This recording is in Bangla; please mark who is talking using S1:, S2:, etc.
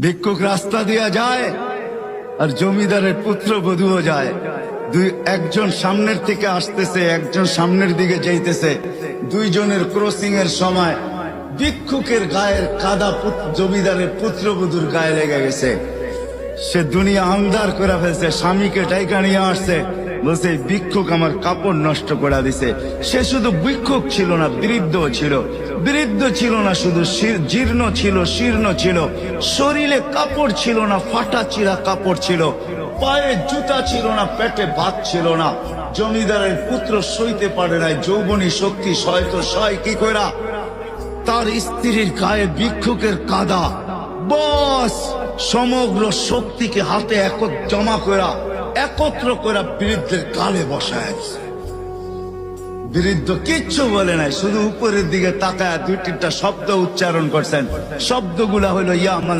S1: ভিক্ষুক রাস্তা দিয়া যায় আর জমিদারের পুত্রবধূও যায়। একজন সামনের থেকে আসতেছে, একজন সামনের দিকে যাইতেছে। দুইজনের ক্রসিং এর সময় ভিক্ষুকের গায়ের কাদা জমিদারের পুত্রবধূর গায়ে লেগে গেছে। সে দুনিয়া আন্ধার করে ফেলছে, স্বামীকে ডাইকা নিয়ে আসছে, বলছে ভিক্ষুক আমার কাপড় নষ্ট করে দিছে। সে শুধু ভিক্ষুক ছিল না, বৃদ্ধ ছিল। বৃদ্ধ ছিল না শুধু, জীর্ণ ছিল, শীর্ণ ছিল। শরীরে কাপড় ছিল না, ফাটা চিরা কাপড় ছিল। পায়ে জুতা ছিল না, পেটে ভাত ছিল না। জমিদারের পুত্র সইতে পারে নাই, যৌবনী শক্তি সয় তো সয় কি কইরা তার স্ত্রীর গায়ে ভিক্ষুকের কাদা। বস সমগ্র শক্তিকে হাতে জমা করা, একত্র করা বৃদ্ধের গালে বসায়। বৃদ্ধ কিচ্ছু বলে নাই, শুধু উপরের দিকে তাকায় দুই তিনটা শব্দ উচ্চারণ করছেন। শব্দগুলা হলো ইয়া আল্লাহ